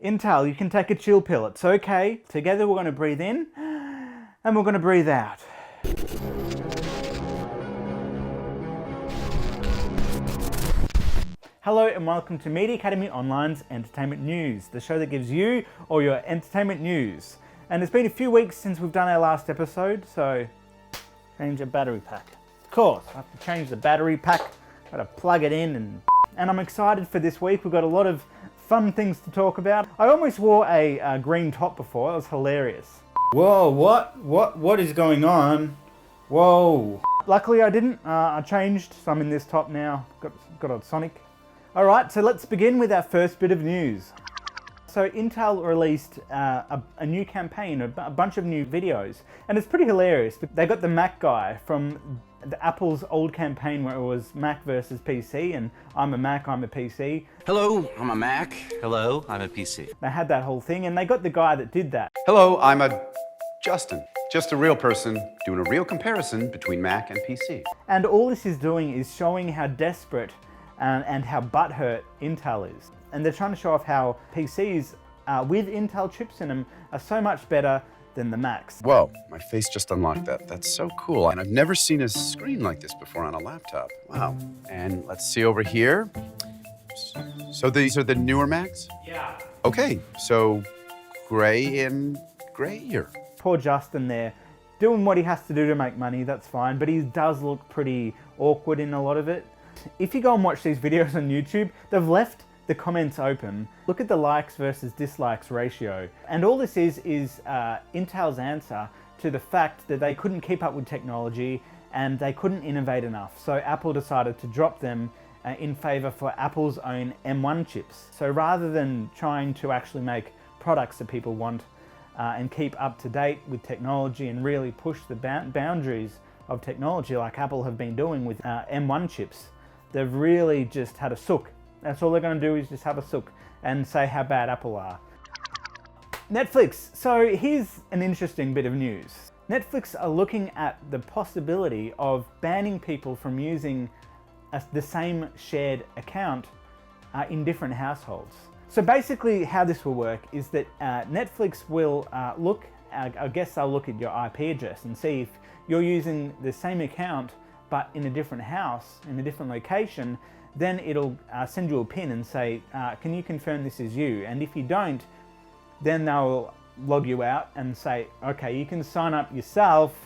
Intel, you can take a chill pill. It's okay. Together we're going to breathe in and we're going to breathe out. Hello and welcome to Media Academy Online's Entertainment News, the show that gives you all your entertainment news. And it's been a few weeks since we've done our last episode, so change the battery pack. Of course, I have to change the battery pack. Got to plug it in and I'm excited for this week. We've got a lot of fun things to talk about. I almost wore a green top before. It was hilarious. Whoa, what is going on? Whoa. Luckily I didn't. I changed, so I'm in this top now. Got on Sonic. All right, so let's begin with our first bit of news. So Intel released a new campaign, a bunch of new videos, and it's pretty hilarious. They got the Mac guy from Apple's old campaign where it was Mac versus PC, and I'm a Mac, I'm a PC. Hello, I'm a Mac. Hello, I'm a PC. They had that whole thing, and they got the guy that did that. Hello, I'm a Justin. Just a real person doing a real comparison between Mac and PC. And all this is doing is showing how desperate and how butthurt Intel is. And they're trying to show off how PCs with Intel chips in them are so much better than the Macs. Whoa, my face just unlocked that. That's so cool. And I've never seen a screen like this before on a laptop. Wow. And let's see over here. So these are the newer Macs? Yeah. Okay, so gray and grayer. Poor Justin there, doing what he has to do to make money, that's fine, but he does look pretty awkward in a lot of it. If you go and watch these videos on YouTube, they've left the comments open. Look at the likes versus dislikes ratio. And all this is Intel's answer to the fact that they couldn't keep up with technology and they couldn't innovate enough. So Apple decided to drop them in favor for Apple's own M1 chips. So rather than trying to actually make products that people want and keep up to date with technology and really push the boundaries of technology like Apple have been doing with M1 chips, they've really just had a sook. That's all they're going to do is just have a sook and say how bad Apple are. Netflix. So here's an interesting bit of news. Netflix are looking at the possibility of banning people from using the same shared account in different households. So basically how this will work is that Netflix will I guess they'll look at your IP address and see if you're using the same account but in a different house, in a different location. Then it'll send you a pin and say, can you confirm this is you? And if you don't, then they'll log you out and say, okay, you can sign up yourself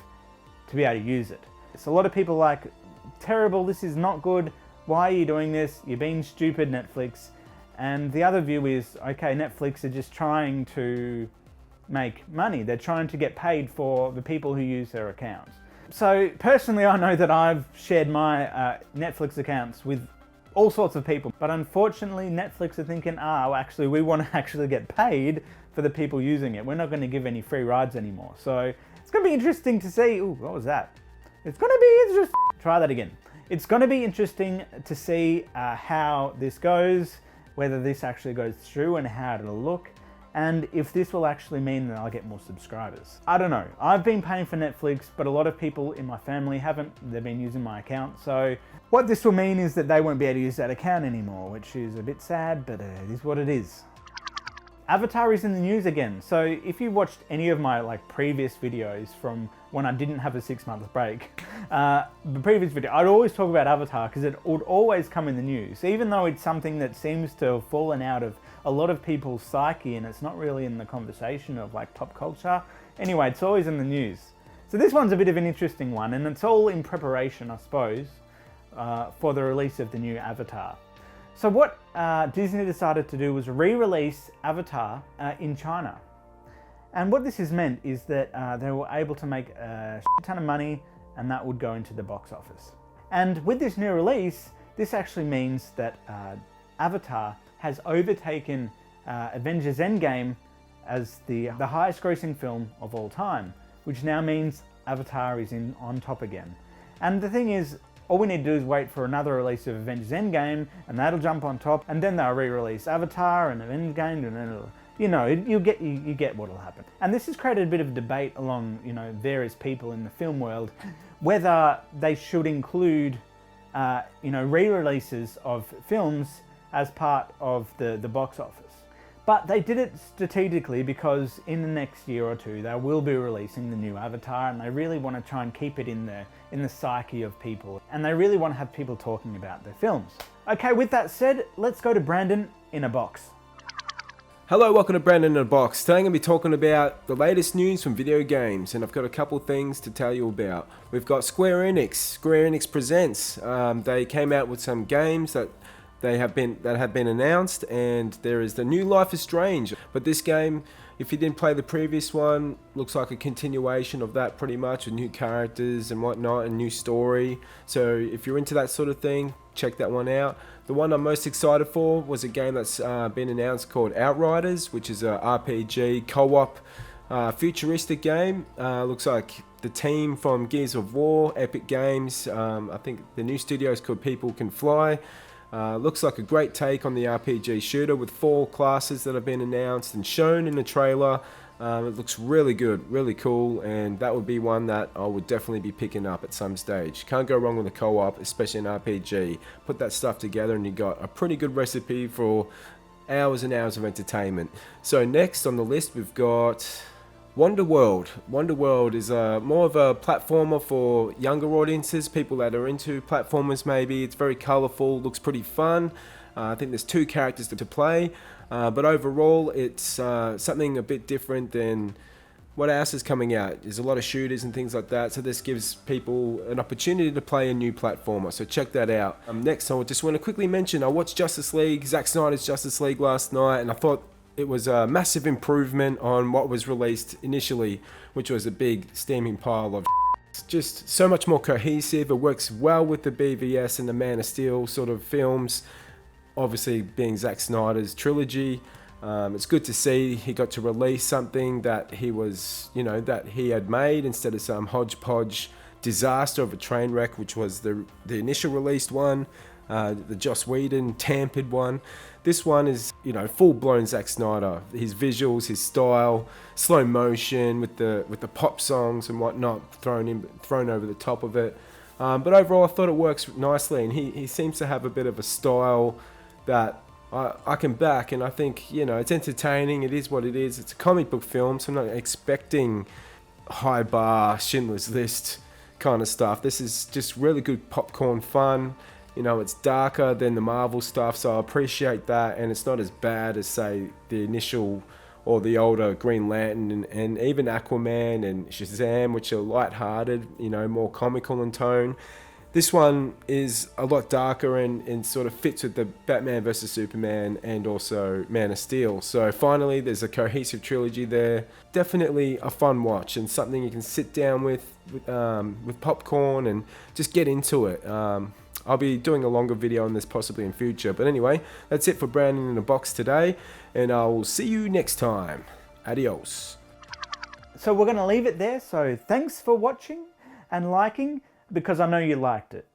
to be able to use it. So a lot of people are like, terrible, this is not good. Why are you doing this? You're being stupid, Netflix. And the other view is, okay, Netflix are just trying to make money. They're trying to get paid for the people who use their accounts. So personally, I know that I've shared my Netflix accounts with all sorts of people, but unfortunately Netflix are thinking, actually we want to actually get paid for the people using it. We're not going to give any free rides anymore. So it's going to be interesting to see. Ooh, what was that? It's going to be interesting. Try that again. It's going to be interesting to see how this goes, whether this actually goes through and how it'll look, and if this will actually mean that I'll get more subscribers. I don't know. I've been paying for Netflix, but a lot of people in my family haven't. They've been using my account. So what this will mean is that they won't be able to use that account anymore, which is a bit sad, but it is what it is. Avatar is in the news again. So if you watched any of my previous videos from when I didn't have a 6-month break, the previous video, I'd always talk about Avatar because it would always come in the news, even though it's something that seems to have fallen out of a lot of people's psyche and it's not really in the conversation of pop culture. Anyway, it's always in the news. So this one's a bit of an interesting one, and it's all in preparation, I suppose, for the release of the new Avatar. So what Disney decided to do was re-release Avatar in China. And what this has meant is that they were able to make a ton of money, and that would go into the box office. And with this new release, this actually means that Avatar has overtaken Avengers Endgame as the highest grossing film of all time, which now means Avatar is on top again. And the thing is, all we need to do is wait for another release of Avengers Endgame, and that'll jump on top, and then they'll re-release Avatar and Endgame, and then you get what'll happen. And this has created a bit of debate along various people in the film world, whether they should include re-releases of films as part of the box office. But they did it strategically because in the next year or two they will be releasing the new Avatar, and they really want to try and keep it in the psyche of people, and they really want to have people talking about their films. Okay, with that said, let's go to Brandon in a box. Hello, welcome to Brandon in a Box. Today I'm going to be talking about the latest news from video games, and I've got a couple things to tell you about. We've got Square Enix. Square Enix presents. They came out with some games that have been announced, and there is the new Life is Strange. But this game, if you didn't play the previous one, looks like a continuation of that pretty much, with new characters and whatnot and new story. So if you're into that sort of thing, check that one out. The one I'm most excited for was a game that's been announced called Outriders, which is a RPG co-op futuristic game. Looks like the team from Gears of War, Epic Games. I think the new studio is called People Can Fly. Looks like a great take on the RPG shooter with 4 classes that have been announced and shown in the trailer. It looks really good, really cool, and that would be one that I would definitely be picking up at some stage. Can't go wrong with a co-op, especially an RPG. Put that stuff together and you got a pretty good recipe for hours and hours of entertainment. So next on the list we've got Wonder World. Wonder World is more of a platformer for younger audiences, people that are into platformers maybe. It's very colourful, looks pretty fun. I think there's 2 characters to play, but overall it's something a bit different than what else is coming out. There's a lot of shooters and things like that, so this gives people an opportunity to play a new platformer, so check that out. Next, I just want to quickly mention, I watched Justice League, Zack Snyder's Justice League last night, and I thought it was a massive improvement on what was released initially, which was a big steaming pile of just so much more cohesive. It works well with the BVS and the Man of Steel sort of films, obviously being Zack Snyder's trilogy. It's good to see he got to release something that he was, that he had made instead of some hodgepodge disaster of a train wreck, which was the initial released one, the Joss Whedon tampered one. This one is, full-blown Zack Snyder. His visuals, his style, slow motion with the pop songs and whatnot thrown over the top of it. But overall, I thought it works nicely, and he seems to have a bit of a style that I can back, and I think, it's entertaining. It is what it is. It's a comic book film, so I'm not expecting high bar, Schindler's List kind of stuff. This is just really good popcorn fun. It's darker than the Marvel stuff, so I appreciate that, and it's not as bad as, say, the initial or the older Green Lantern and even Aquaman and Shazam, which are lighthearted, more comical in tone. This one is a lot darker and sort of fits with the Batman vs Superman and also Man of Steel. So finally, there's a cohesive trilogy there. Definitely a fun watch and something you can sit down with popcorn and just get into it. I'll be doing a longer video on this possibly in future. But anyway, that's it for Brandon in a Box today, and I'll see you next time. Adios. So we're going to leave it there. So thanks for watching and liking, because I know you liked it.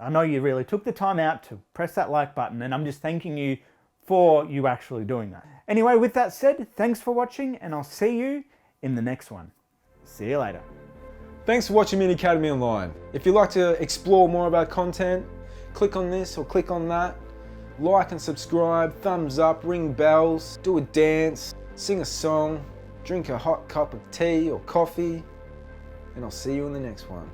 I know you really took the time out to press that like button, and I'm just thanking you for you actually doing that. Anyway, with that said, thanks for watching, and I'll see you in the next one. See you later. Thanks for watching Mini Academy Online. If you'd like to explore more of our content, click on this or click on that. Like and subscribe, thumbs up, ring bells, do a dance, sing a song, drink a hot cup of tea or coffee, and I'll see you in the next one.